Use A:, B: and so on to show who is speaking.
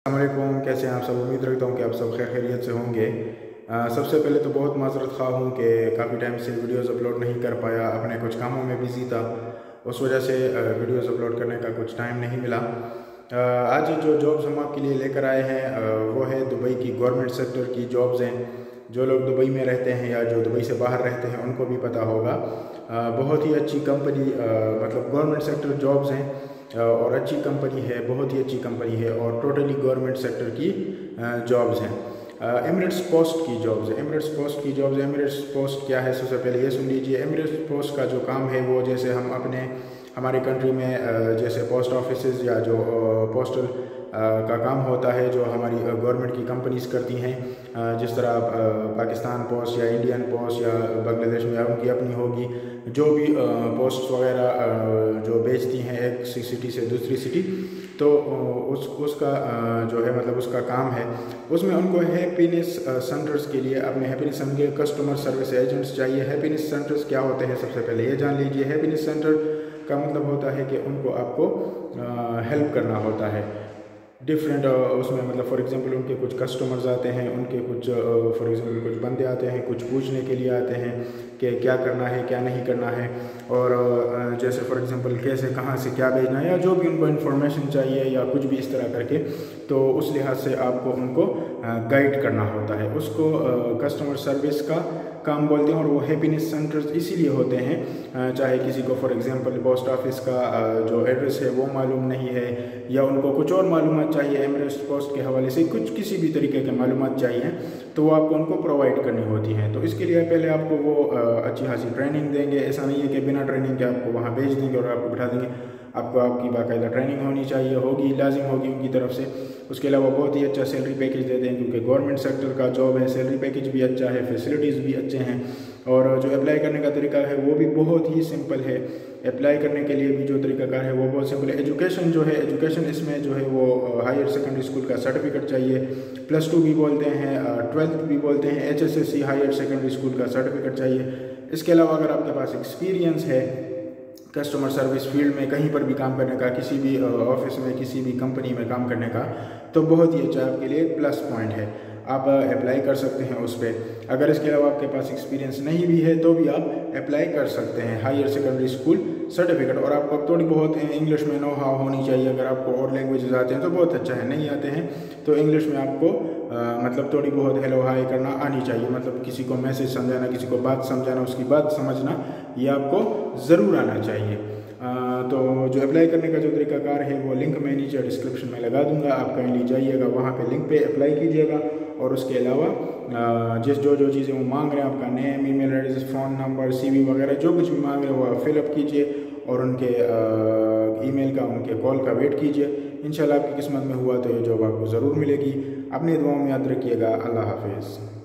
A: अस्सलामुअलैकुम, कैसे हैं आप सब। उम्मीद रखता हूँ कि आप सब खैर खैरियत से होंगे। सबसे पहले तो बहुत माजरत ख़्वाह हूँ कि काफ़ी टाइम से वीडियोस अपलोड नहीं कर पाया, अपने कुछ कामों में बिज़ी था, उस वजह से वीडियोस अपलोड करने का कुछ टाइम नहीं मिला। आज जो जॉब्स हम आपके लिए लेकर आए हैं वो है दुबई की गवर्नमेंट सेक्टर की जॉब्स हैं। जो लोग दुबई में रहते हैं या जो दुबई से बाहर रहते हैं उनको भी पता होगा। बहुत ही अच्छी कंपनी, मतलब गवर्नमेंट सेक्टर जॉब्स हैं और अच्छी कंपनी है, बहुत ही अच्छी कंपनी है और टोटली गवर्नमेंट सेक्टर की जॉब्स हैं। एमिरेट्स पोस्ट की जॉब्स है। एमिरेट्स पोस्ट की जॉब्स है। एमिरेट्स पोस्ट क्या है, सबसे पहले ये सुन लीजिए। एमिरेट्स पोस्ट का जो काम है वो जैसे हम हमारी कंट्री में जैसे पोस्ट ऑफिसेज या जो पोस्टल का काम होता है जो हमारी गवर्नमेंट की कंपनीज करती हैं, जिस तरह पाकिस्तान पोस्ट या इंडियन पोस्ट या बांग्लादेश में उनकी अपनी होगी, जो भी पोस्ट वगैरह जो बेचती हैं एक सिटी से दूसरी सिटी, तो उसका जो है मतलब उसका काम है। उसमें उनको हैप्पीनेस सेंटर्स के लिए अपने हैप्पीनेस सेंटर के कस्टमर सर्विस एजेंट्स चाहिए। हैप्पीनेस सेंटर्स क्या होते हैं, सबसे पहले ये जान लीजिए। हैप्पीनेस सेंटर का मतलब होता है कि उनको आपको हेल्प करना होता है डिफरेंट उसमें, मतलब फॉर एग्जांपल उनके कुछ कस्टमर्स आते हैं, उनके कुछ फॉर एग्जांपल कुछ बंदे आते हैं, कुछ पूछने के लिए आते हैं कि क्या करना है क्या नहीं करना है, और जैसे फॉर एग्जांपल कैसे कहाँ से क्या भेजना है या जो भी उनको इन्फॉर्मेशन चाहिए या कुछ भी इस तरह करके, तो उस लिहाज से आपको उनको गाइड करना होता है। उसको कस्टमर सर्विस का काम बोलते हैं और वो हैप्पीनेस सेंटर्स इसीलिए होते हैं, चाहे किसी को फॉर एग्जांपल पोस्ट ऑफिस का जो एड्रेस है वो मालूम नहीं है या उनको कुछ और मालूमात चाहिए, एमिरेट्स पोस्ट के हवाले से कुछ किसी भी तरीके के मालूमात चाहिए, तो वो आपको उनको प्रोवाइड करनी होती हैं। तो इसके लिए पहले आपको वो अच्छी खासी ट्रेनिंग देंगे। ऐसा नहीं है कि बिना ट्रेनिंग के आपको वहाँ भेज देंगे और आपको बिठा देंगे। आपको आपकी बाकायदा ट्रेनिंग होनी चाहिए, होगी, लाजिम होगी उनकी तरफ से। उसके अलावा बहुत ही अच्छा सैलरी पैकेज देते हैं क्योंकि गवर्नमेंट सेक्टर का जॉब है। सैलरी पैकेज भी अच्छा है, फैसिलिटीज़ भी अच्छे हैं, और जो अप्लाई करने का तरीका है वो भी बहुत ही सिंपल है। अप्लाई करने के लिए भी जो तरीकाकार है वो बहुत सिंपल है। एजुकेशन जो है, एजुकेशन इसमें जो है वो हायर सेकेंडरी स्कूल का सर्टिफिकेट चाहिए, +2 भी बोलते हैं, 12th भी बोलते हैं, HSSC हायर सेकेंडरी स्कूल का सर्टिफिकेट चाहिए। इसके अलावा अगर आपके पास एक्सपीरियंस है कस्टमर सर्विस फील्ड में कहीं पर भी काम करने का, किसी भी ऑफिस में किसी भी कंपनी में काम करने का, तो बहुत ही अच्छा आपके लिए प्लस पॉइंट है। आप अप्लाई कर सकते हैं उस पर। अगर इसके अलावा आपके पास एक्सपीरियंस नहीं भी है तो भी आप अप्लाई कर सकते हैं हायर सेकेंडरी स्कूल सर्टिफिकेट। और आपको थोड़ी बहुत इंग्लिश में नो हाउ होनी चाहिए। अगर आपको और लैंग्वेजेस आते हैं तो बहुत अच्छा है, नहीं आते हैं तो इंग्लिश में आपको मतलब थोड़ी बहुत हेलो हाय करना आनी चाहिए। मतलब किसी को मैसेज समझाना, किसी को बात समझाना, उसकी बात समझना, ये आपको ज़रूर आना चाहिए। तो जो अप्लाई करने का जो तरीकाकार है वो लिंक मैं नीचे डिस्क्रिप्शन में लगा दूंगा, आप कहीं जाइएगा, वहाँ पे लिंक पे अप्लाई कीजिएगा। और उसके अलावा जो चीज़ें वो मांग रहे हैं, आपका name, email address, phone number, CV वगैरह जो कुछ भी मांग रहे हैं वो आप फिलअप कीजिए और उनके ईमेल का, उनके कॉल का वेट कीजिए। इंशाल्लाह आपकी किस्मत में हुआ तो ये जॉब आपको ज़रूर मिलेगी। अपनी दुआओं में याद रखिएगा। अल्लाह हाफिज़।